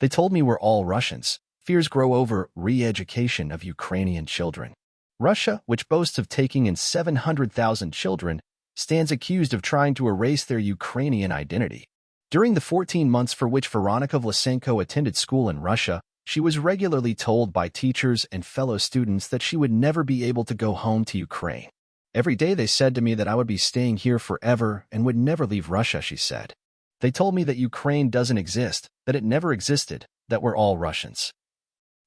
They told me we're all Russians. Fears grow over re-education of Ukrainian children. Russia, which boasts of taking in 700,000 children, stands accused of trying to erase their Ukrainian identity. During the 14 months for which Veronika Vlasenko attended school in Russia, she was regularly told by teachers and fellow students that she would never be able to go home to Ukraine. Every day they said to me that I would be staying here forever and would never leave Russia, she said. They told me that Ukraine doesn't exist, that it never existed, that we're all Russians.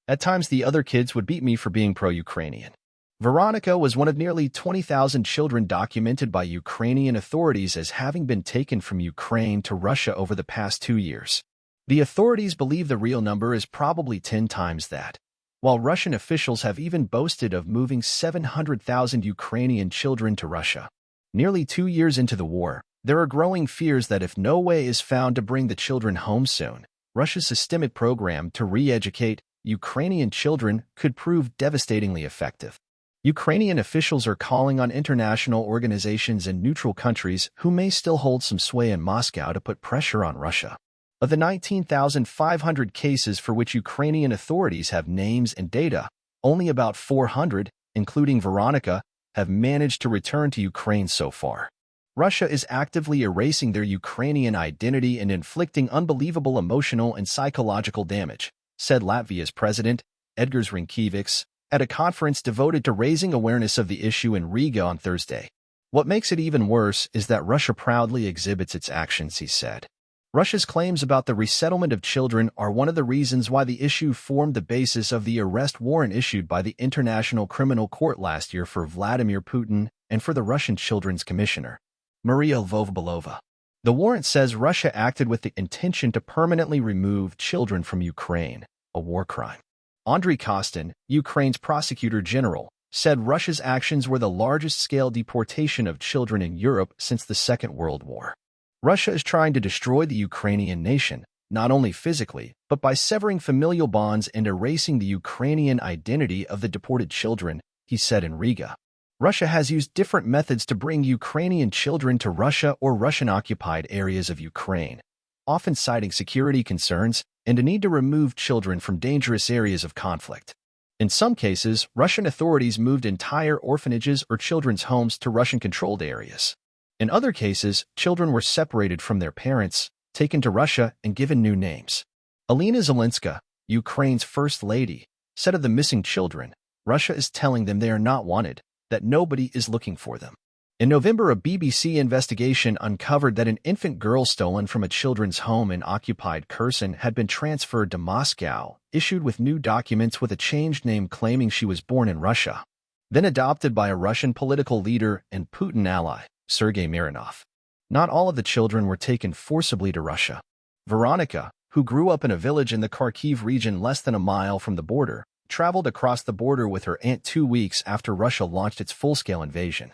At times the other kids would beat me for being pro-Ukrainian. Veronika was one of nearly 20,000 children documented by Ukrainian authorities as having been taken from Ukraine to Russia over the past 2 years. The authorities believe the real number is probably 10 times that, while Russian officials have even boasted of moving 700,000 Ukrainian children to Russia. Nearly 2 years into the war, there are growing fears that if no way is found to bring the children home soon, Russia's systemic program to re-educate Ukrainian children could prove devastatingly effective. Ukrainian officials are calling on international organizations and neutral countries who may still hold some sway in Moscow to put pressure on Russia. Of the 19,500 cases for which Ukrainian authorities have names and data, only about 400, including Veronika, have managed to return to Ukraine so far. Russia is actively erasing their Ukrainian identity and inflicting unbelievable emotional and psychological damage, said Latvia's President, Edgars Rinkēvičs, at a conference devoted to raising awareness of the issue in Riga on Thursday. What makes it even worse is that Russia proudly exhibits its actions, he said. Russia's claims about the resettlement of children are one of the reasons why the issue formed the basis of the arrest warrant issued by the International Criminal Court last year for Vladimir Putin and for the Russian Children's Commissioner, Maria Lvova-Belova. The warrant says Russia acted with the intention to permanently remove children from Ukraine, a war crime. Andriy Kostin, Ukraine's prosecutor general, said Russia's actions were the largest-scale deportation of children in Europe since the Second World War. Russia is trying to destroy the Ukrainian nation, not only physically, but by severing familial bonds and erasing the Ukrainian identity of the deported children, he said in Riga. Russia has used different methods to bring Ukrainian children to Russia or Russian-occupied areas of Ukraine, often citing security concerns and a need to remove children from dangerous areas of conflict. In some cases, Russian authorities moved entire orphanages or children's homes to Russian-controlled areas. In other cases, children were separated from their parents, taken to Russia, and given new names. Alina Zelenska, Ukraine's First Lady, said of the missing children, Russia is telling them they are not wanted, that nobody is looking for them. In November, a BBC investigation uncovered that an infant girl stolen from a children's home in occupied Kherson had been transferred to Moscow, issued with new documents with a changed name claiming she was born in Russia, then adopted by a Russian political leader and Putin ally, Sergei Mironov. Not all of the children were taken forcibly to Russia. Veronika, who grew up in a village in the Kharkiv region less than a mile from the border, traveled across the border with her aunt 2 weeks after Russia launched its full-scale invasion.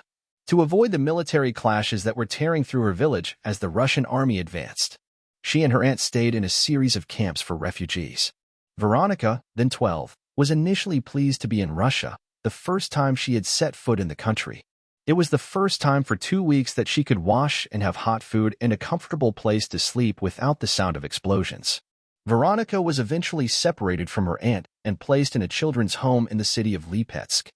To avoid the military clashes that were tearing through her village as the Russian army advanced, she and her aunt stayed in a series of camps for refugees. Veronika, then 12, was initially pleased to be in Russia, the first time she had set foot in the country. It was the first time for 2 weeks that she could wash and have hot food and a comfortable place to sleep without the sound of explosions. Veronika was eventually separated from her aunt and placed in a children's home in the city of Lipetsk.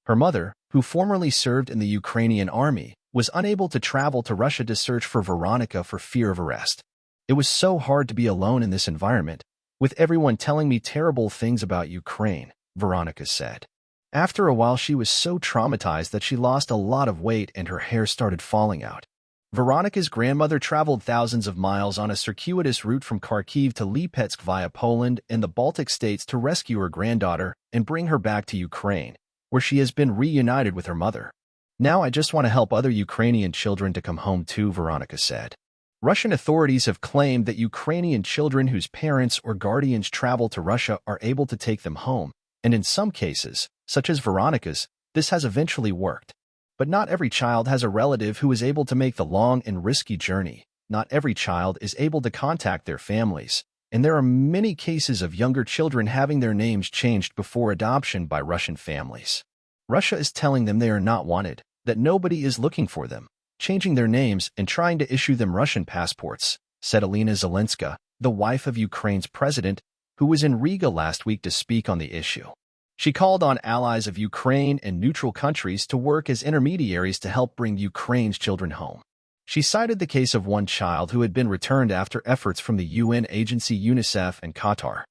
Her mother, who formerly served in the Ukrainian army, was unable to travel to Russia to search for Veronika for fear of arrest. It was so hard to be alone in this environment, with everyone telling me terrible things about Ukraine, Veronika said. After a while, she was so traumatized that she lost a lot of weight and her hair started falling out. Veronika's grandmother traveled thousands of miles on a circuitous route from Kharkiv to Lipetsk via Poland and the Baltic states to rescue her granddaughter and bring her back to Ukraine, where she has been reunited with her mother. Now I just want to help other Ukrainian children to come home too, Veronika said. Russian authorities have claimed that Ukrainian children whose parents or guardians travel to Russia are able to take them home, and in some cases, such as Veronika's, this has eventually worked. But not every child has a relative who is able to make the long and risky journey. Not every child is able to contact their families, and there are many cases of younger children having their names changed before adoption by Russian families. Russia is telling them they are not wanted, that nobody is looking for them, changing their names and trying to issue them Russian passports, said Alina Zelenska, the wife of Ukraine's president, who was in Riga last week to speak on the issue. She called on allies of Ukraine and neutral countries to work as intermediaries to help bring Ukraine's children home. She cited the case of one child who had been returned after efforts from the UN agency UNICEF and Qatar.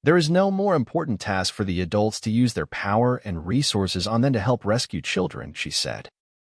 There is no more important task for the adults to use their power and resources on than to help rescue children, she said.